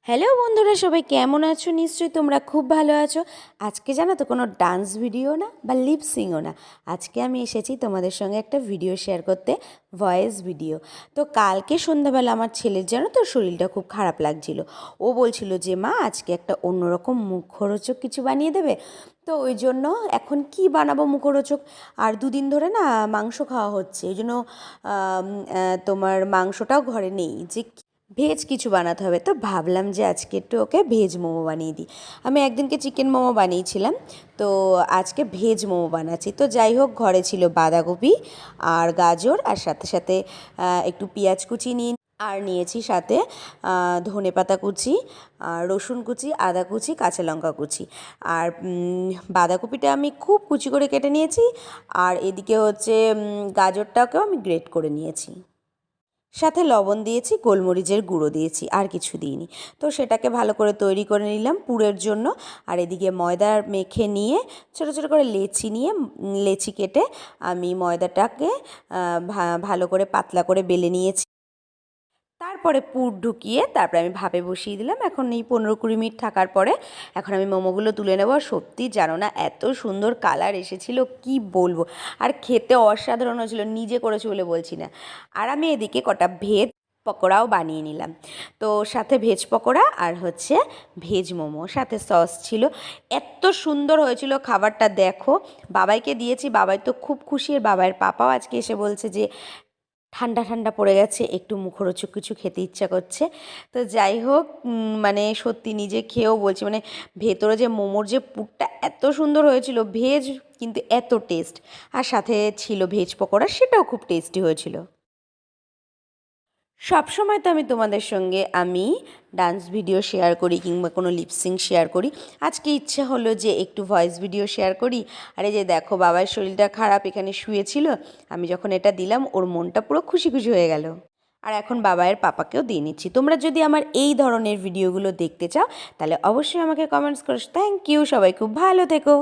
Hello বন্ধুরা, সবাই কেমন আছো? নিশ্চয়ই তোমরা খুব ভালো আছো। আজকে জানো তো কোনো ডান্স ভিডিও না বা লিপসিংও না, আজকে আমি এসেছি তোমাদের সঙ্গে একটা ভিডিও শেয়ার করতে, ভয়েস ভিডিও। তো কালকে সন্ধ্যাবেলা আমার ছেলের জানো তো শরীরটা খুব খারাপ লাগছিল। ও বলছিল যে মা আজকে একটা অন্যরকম মুখরোচক কিছু বানিয়ে দেবে। তো ওই জন্য এখন কি বানাবো মুখরোচক, আর দুদিন ধরে না মাংস খাওয়া হচ্ছে, ওই জন্য তোমার মাংসটাও ঘরে নেই, যে ভেজ কিছু বানাতে হবে। তো ভাবলাম যে আজকে একটু ওকে ভেজ মোমো বানিয়ে দিই। আমি একদিনকে চিকেন মোমো বানিয়েছিলাম, তো আজকে ভেজ মোমো বানাচ্ছি। তো যাই হোক, ঘরে ছিল বাঁধাকপি আর গাজর, আর সাথে সাথে একটু পেঁয়াজ কুচি নিয়ে আর নিয়েছি সাথে ধনেপাতা কুচি, রসুন কুচি, আদা কুচি, কাঁচা লঙ্কা কুচি। আর বাঁধাকপিটা আমি খুব কুচি করে কেটে নিয়েছি, আর এদিকে হচ্ছে গাজরটাকেও আমি গ্রেট করে নিয়েছি। সাথে লবণ দিয়েছি, গোলমরিচের গুঁড়ো দিয়েছি, আর কিছু দিইনি। তো সেটাকে ভালো করে তৈরি করে নিলাম পুরের জন্য। আর এদিকে ময়দা মেখে নিয়ে ছোটো ছোটো করে লেচি নিয়ে লেচি কেটে আমি ময়দাটাকে ভালো করে পাতলা করে বেলে নিয়েছি। তারপরে পুর ঢুকিয়ে তারপরে আমি ভাপে বসিয়ে দিলাম। এখন এই 15-20 মিনিট থাকার পরে এখন আমি মোমোগুলো তুলে নেব। আর সত্যি জানো না, এত সুন্দর কালার এসেছিল কি বলবো, আর খেতে অসাধারণ হয়েছিল, নিজে করেছি বলে বলছি না। আর আমি এদিকে কটা ভেজ পকোড়াও বানিয়ে নিলাম। তো সাথে ভেজ পকোড়া আর হচ্ছে ভেজ মোমো, সাথে সস ছিল। এত সুন্দর হয়েছিল খাবারটা, দেখো। বাবাইকে দিয়েছি, বাবাই তো খুব খুশি। আর বাবাইয়ের পাপাও আজকে এসে বলছে যে ঠান্ডা ঠান্ডা পড়ে গেছে, একটু মুখরোচক কিছু খেতে ইচ্ছা করছে। তো যাই হোক, মানে সত্যি নিজে খেয়েও বলছি, মানে ভেতরে যে মোমোর যে পুরটা এত সুন্দর হয়েছিল, ভেজ কিন্তু এত টেস্ট। আর সাথে ছিল ভেজ পকোড়া, সেটাও খুব টেস্টি হয়েছিল। সবসময় তো আমি তোমাদের সঙ্গে ডান্স ভিডিও শেয়ার করি কিংবা কোনো লিপসিং শেয়ার করি। আজকে ইচ্ছে হলো যে একটু ভয়েস ভিডিও শেয়ার করি। আর এই যে দেখো, বাবার শরীরটা খারাপ, এখানে শুয়েছিল, আমি যখন এটা দিলাম ওর মনটা পুরো খুশি খুশি হয়ে গেল। আর এখন বাবায়ের পাপাকেও দিয়ে নিচ্ছি। তোমরা যদি আমার এই ধরনের ভিডিওগুলো দেখতে চাও তাহলে অবশ্যই আমাকে কমেন্টস করো। থ্যাংক ইউ, সবাই খুব ভালো থেকো।